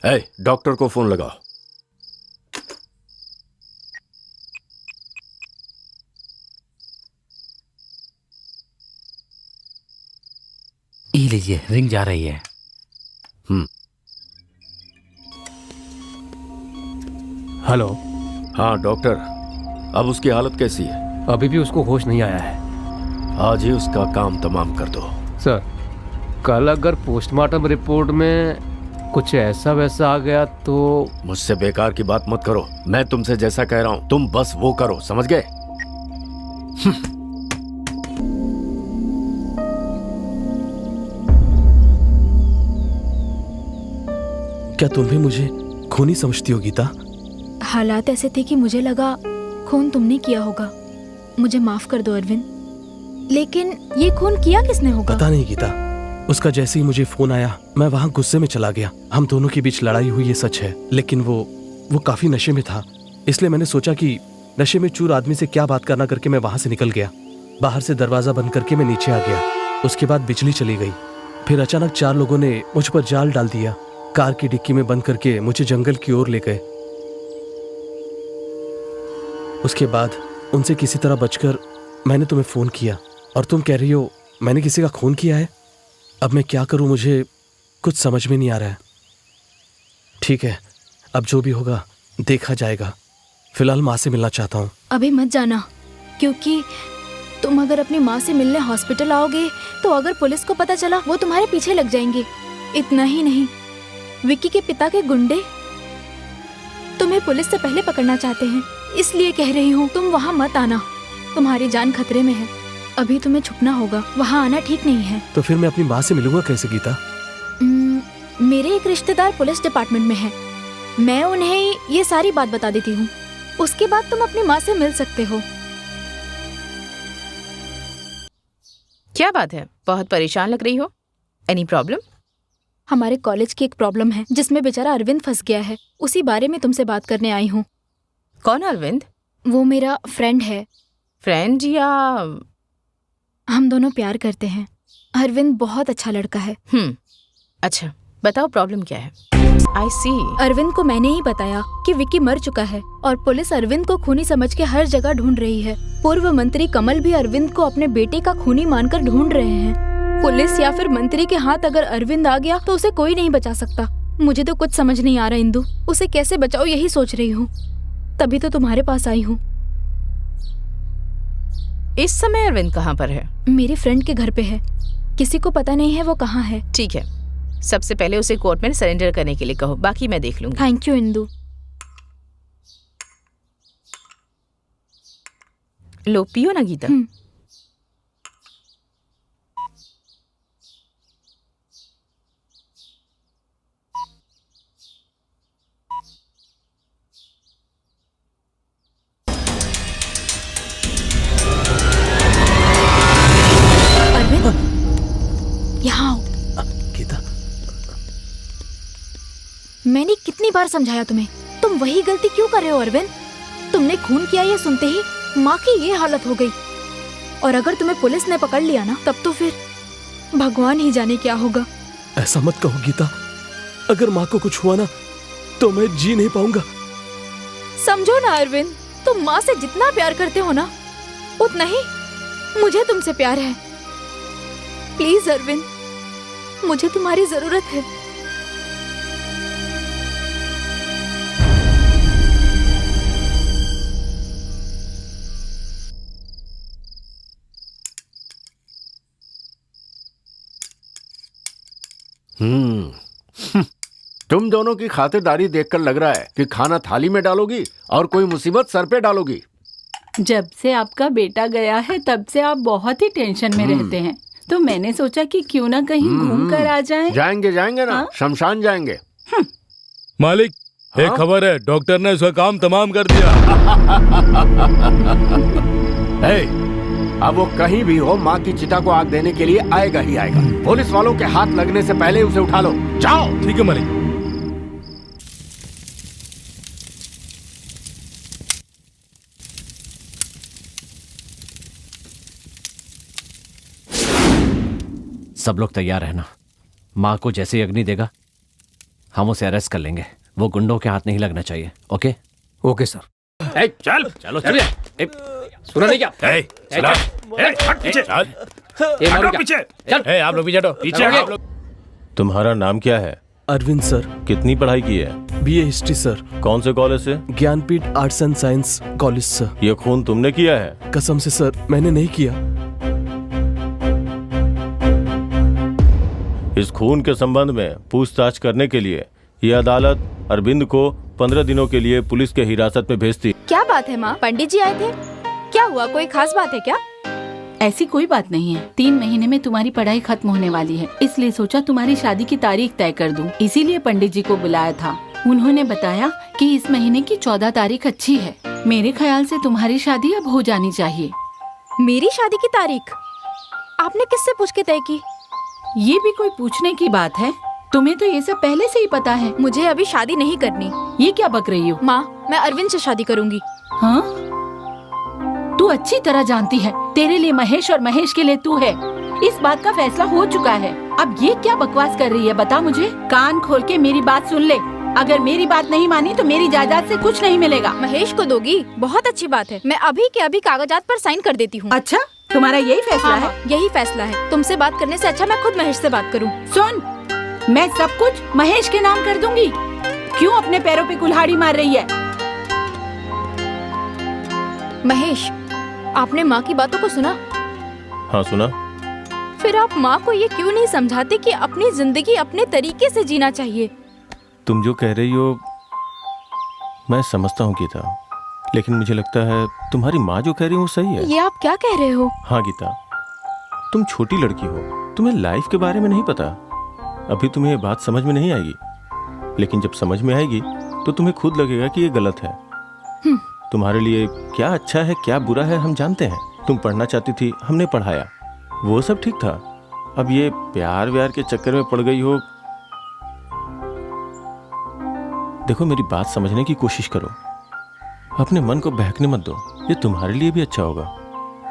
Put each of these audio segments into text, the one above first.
Doctor को phone लगाओ। ये लीजिए, रिंग जा रही है। हेलो। हाँ डॉक्टर, अब उसकी हालत कैसी है? अभी भी उसको होश नहीं आया है। आज ही उसका काम तमाम कर दो। सर, कल अगर पोस्टमार्टम रिपोर्ट में कुछ ऐसा वैसा आ गया तो। मुझसे बेकार की बात मत करो। मैं तुमसे जैसा कह रहा हूँ तुम बस वो करो, समझ गए? क्या तुम भी मुझे खूनी समझती हो गीता? हालात ऐसे थे कि मुझे लगा खून तुमने किया होगा। मुझे माफ कर दो अरविंद, लेकिन ये खून किया किसने होगा? पता नहीं गीता, उसका जैसे ही मुझे फोन आया मैं वहाँ गुस्से में चला गया। हम दोनों के बीच लड़ाई हुई, ये सच है, लेकिन वो काफी नशे में था। इसलिए मैंने सोचा कि नशे में चूर आदमी से क्या बात करना करके मैं वहाँ से निकल गया। बाहर से दरवाजा बंद करके मैं नीचे आ गया। उसके बाद बिजली चली गई। फिर अचानक 4 लोगों ने मुझ पर जाल डाल दिया। कार की डिक्की में बंद करके मुझे जंगल की ओर ले गए। उसके बाद उनसे किसी तरह बचकर मैंने तुम्हें फोन किया और तुम कह रही हो मैंने किसी का खून किया है। अब मैं क्या करूं, मुझे कुछ समझ में नहीं आ रहा है। ठीक है, अब जो भी होगा देखा जाएगा। फिलहाल माँ से मिलना चाहता हूँ। अभी मत जाना, क्योंकि तुम अगर अपनी माँ से मिलने हॉस्पिटल आओगे तो अगर पुलिस को पता चला वो तुम्हारे पीछे लग जाएंगे। इतना ही नहीं, विक्की के पिता के गुंडे तुम्हें पुलिस से पहले पकड़ना चाहते हैं। इसलिए कह रही हूँ तुम वहाँ मत आना, तुम्हारी जान खतरे में है। अभी तुम्हें छुपना होगा, वहाँ आना ठीक नहीं है। तो फिर मैं अपनी माँ से मिलूंगा कैसे गीता? मेरे एक रिश्तेदार पुलिस डिपार्टमेंट में है, मैं उन्हें ये सारी बात बता देती हूँ। उसके बाद तुम अपनी माँ से मिल सकते हो। क्या बात है, बहुत परेशान लग रही हो? Any problem? हमारे कॉलेज की एक प्रॉब्लम है जिसमें बेचारा अरविंद फंस गया है, उसी बारे में तुमसे बात करने आई हूँ। कौन अरविंद? वो मेरा फ्रेंड है। फ्रेंड या? हम दोनों प्यार करते हैं। अरविंद बहुत अच्छा लड़का है। अच्छा, बताओ प्रॉब्लम क्या है? आई सी। अरविंद को मैंने ही बताया कि विक्की मर चुका है और पुलिस अरविंद को खूनी समझ के हर जगह ढूंढ रही है। पूर्व मंत्री कमल भी अरविंद को अपने बेटे का खूनी मानकर ढूंढ रहे हैं। पुलिस या फिर मंत्री के हाथ अगर अरविंद आ गया तो उसे कोई नहीं बचा सकता। मुझे तो कुछ समझ नहीं आ रहा इंदु, उसे कैसे बचाओ यही सोच रही हूँ, तभी तो तुम्हारे पास आई हूँ। इस समय अरविंद कहाँ पर है? मेरी फ्रेंड के घर पे है, किसी को पता नहीं है वो कहाँ है। ठीक है, सबसे पहले उसे कोर्ट में सरेंडर करने के लिए कहो, बाकी मैं देख लूंगी। Thank you Indu. लो पियो ना गीता। यहाँ आओ। गीता, मैंने कितनी बार समझाया तुम्हें, तुम वही गलती क्यों कर रहे हो अरविंद? तुमने खून किया ये सुनते ही माँ की ये हालत हो गई, और अगर तुम्हें पुलिस ने पकड़ लिया ना तब तो फिर भगवान ही जाने क्या होगा। ऐसा मत कहो गीता, अगर माँ को कुछ हुआ ना तो मैं जी नहीं पाऊंगा। समझो ना अरविंद, तुम माँ से जितना प्यार करते हो ना उतना ही मुझे तुमसे प्यार है। प्लीज अरविंद, मुझे तुम्हारी जरूरत है। तुम दोनों की खातिरदारी देखकर लग रहा है कि खाना थाली में डालोगी और कोई मुसीबत सर पे डालोगी। जब से आपका बेटा गया है तब से आप बहुत ही टेंशन में रहते हैं, तो मैंने सोचा कि क्यों ना कहीं घूम कर आ जाएं। जाएंगे ना, शमशान जाएंगे। मालिक, एक खबर है, डॉक्टर ने उसका काम तमाम कर दिया। अब वो कहीं भी हो माँ की चिता को आग देने के लिए आएगा ही आएगा। पुलिस वालों के हाथ लगने से पहले उसे उठा लो। जाओ। ठीक है मालिक। सब लोग तैयार रहना, माँ को जैसे ही अग्नि देगा हम उसे अरेस्ट कर लेंगे। वो गुंडों के हाथ नहीं लगना चाहिए। ओके? Okay sir. चल चलो चलिए। सुना नहीं क्या? चल पीछे चल, आप लोग पीछे हटो, पीछे आप लोग। तुम्हारा नाम क्या है? अरविंद सर। कितनी पढ़ाई की है? BA history sir. कौन से कॉलेज से? Jnanpith arts and science college sir. ये खून तुमने किया है? कसम से सर मैंने नहीं किया। इस खून के संबंध में पूछताछ करने के लिए यह अदालत अरविंद को 15 दिनों के लिए पुलिस के हिरासत में भेजती। क्या बात है माँ, पंडित जी आए थे? क्या हुआ, कोई खास बात है क्या? ऐसी कोई बात नहीं है। 3 महीने में तुम्हारी पढ़ाई खत्म होने वाली है, इसलिए सोचा तुम्हारी शादी की तारीख तय कर दूं। इसीलिए पंडित जी को बुलाया था। उन्होंने बताया कि इस महीने की 14 तारीख अच्छी है। मेरे ख्याल से तुम्हारी शादी अब हो जानी चाहिए। मेरी शादी की तारीख आपने किससे पूछ के तय की? ये भी कोई पूछने की बात है? तुम्हें तो ये सब पहले से ही पता है। मुझे अभी शादी नहीं करनी। ये क्या बक रही हो? माँ, मैं अरविंद से शादी करूंगी। हाँ? तू अच्छी तरह जानती है, तेरे लिए महेश और महेश के लिए तू है। इस बात का फैसला हो चुका है। अब ये क्या बकवास कर रही है, बता मुझे। कान खोल के मेरी बात सुन ले। अगर मेरी बात नहीं मानी तो मेरी जायदाद से कुछ नहीं मिलेगा। महेश को दोगी? बहुत अच्छी बात है, मैं अभी के अभी कागजात पर साइन कर देती हूँ। अच्छा, तुम्हारा यही फैसला है? यही फैसला है। तुमसे बात करने से अच्छा मैं खुद महेश से बात करूँ। सुन, मैं सब कुछ महेश के नाम कर दूंगी। क्यों अपने पैरों पे कुल्हाड़ी मार रही है? महेश, आपने माँ की बातों को सुना? हाँ सुना। फिर आप माँ को ये क्यों नहीं समझाते कि अपनी जिंदगी अपने तरीके से जीना चाहिए? तुम जो कह रही हो मैं समझता हूँ गीता, लेकिन मुझे लगता है तुम्हारी माँ जो कह रही है वो सही है। ये आप क्या कह रहे हो? हाँ गीता, तुम छोटी लड़की हो, तुम्हें लाइफ के बारे में नहीं पता। अभी तुम्हें ये बात समझ में नहीं आएगी, लेकिन जब समझ में आएगी तो तुम्हें खुद लगेगा कि ये गलत है। तुम्हारे लिए क्या अच्छा है क्या बुरा है हम जानते हैं। तुम पढ़ना चाहती थी, हमने पढ़ाया, वो सब ठीक था। अब ये प्यार व्यार के चक्कर में पड़ गई हो। देखो मेरी बात समझने की कोशिश करो, अपने मन को बहकने मत दो। ये तुम्हारे लिए भी अच्छा होगा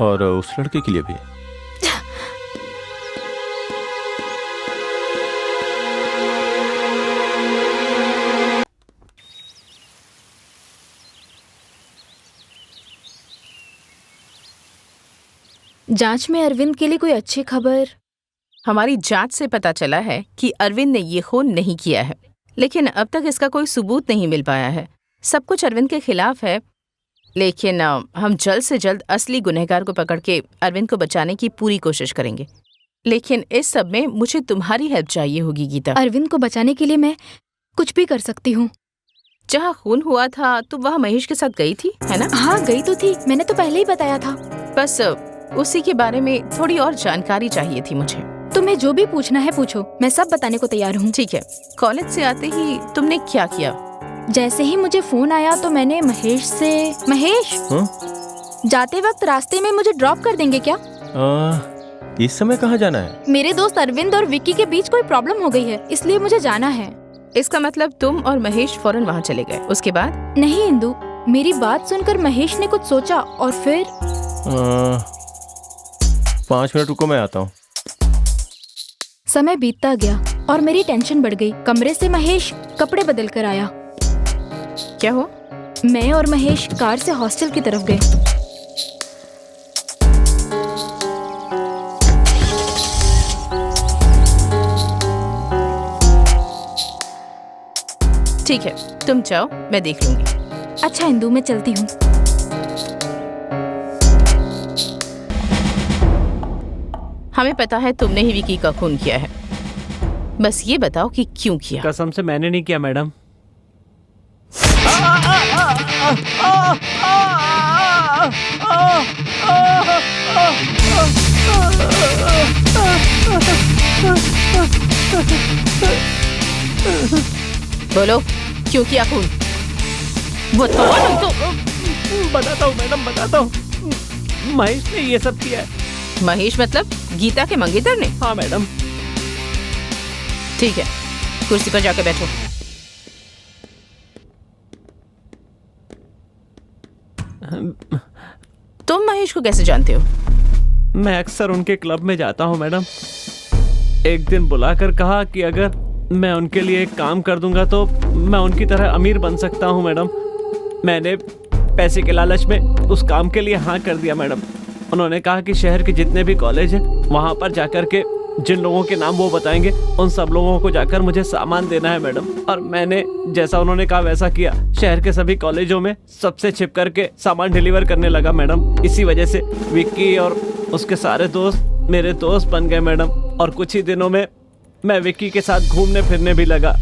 और उस लड़के के लिए भी। जांच में अरविंद के लिए कोई अच्छी खबर? हमारी जांच से पता चला है कि अरविंद ने ये खून नहीं किया है, लेकिन अब तक इसका कोई सबूत नहीं मिल पाया है। सब कुछ अरविंद के खिलाफ है, लेकिन हम जल्द से जल्द असली गुनहगार को पकड़ के अरविंद को बचाने की पूरी कोशिश करेंगे। लेकिन इस सब में मुझे तुम्हारी हेल्प चाहिए होगी गीता। अरविंद को बचाने के लिए मैं कुछ भी कर सकती हूँ। जहाँ खून हुआ था तुम वहाँ महेश के साथ गई थी, है ना? हाँ गई तो थी, मैंने तो पहले ही बताया था। बस उसी के बारे में थोड़ी और जानकारी चाहिए थी मुझे। तुम्हें जो भी पूछना है पूछो, मैं सब बताने को तैयार हूँ। ठीक है, कॉलेज से आते ही तुमने क्या किया? जैसे ही मुझे फोन आया तो मैंने महेश से, महेश जाते वक्त रास्ते में मुझे ड्रॉप कर देंगे क्या? इस समय कहाँ जाना है? मेरे दोस्त अरविंद और विक्की के बीच कोई प्रॉब्लम हो गई है, इसलिए मुझे जाना है। इसका मतलब तुम और महेश फौरन वहाँ चले गए, उसके बाद? नहीं इंदु, मेरी बात सुनकर महेश ने कुछ सोचा और फिर 5 मिनट रुको, मैं आता हूँ। समय बीतता गया और मेरी टेंशन बढ़ गई। कमरे से महेश कपड़े बदल कर आया। क्या हुआ? मैं और महेश कार से हॉस्टल की तरफ गए। ठीक है, तुम जाओ, मैं देख लूंगी। अच्छा इंदु, मैं चलती हूँ। हमें पता है तुमने ही विकी का खून किया है, बस ये बताओ कि क्यों किया? कसम से मैंने नहीं किया मैडम। बोलो, क्यों किया खून? बताता हूँ मैडम, बताता हूँ। महेश ने ये सब किया है। महेश मतलब गीता के मंगेतर ने? हाँ मैडम। ठीक है, कुर्सी पर जाकर बैठो। तुम महेश को कैसे जानते हो? मैं अक्सर उनके क्लब में जाता हूँ मैडम। एक दिन बुलाकर कहा कि अगर मैं उनके लिए एक काम कर दूंगा तो मैं उनकी तरह अमीर बन सकता हूँ मैडम। मैंने पैसे के लालच में उस काम के लिए हाँ कर दिया मैडम। उन्होंने कहा कि शहर के जितने भी कॉलेज हैं वहाँ पर जाकर के जिन लोगों के नाम वो बताएंगे उन सब लोगों को जाकर मुझे सामान देना है मैडम। और मैंने जैसा उन्होंने कहा वैसा किया। शहर के सभी कॉलेजों में सबसे छिप करके सामान डिलीवर करने लगा मैडम। इसी वजह से विक्की और उसके सारे दोस्त मेरे दोस्त बन गए मैडम। और कुछ ही दिनों में मैं विक्की के साथ घूमने फिरने भी लगा।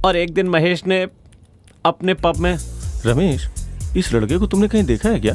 और एक दिन महेश ने अपने पब में। रमेश, इस लड़के को तुमने कहीं देखा है क्या?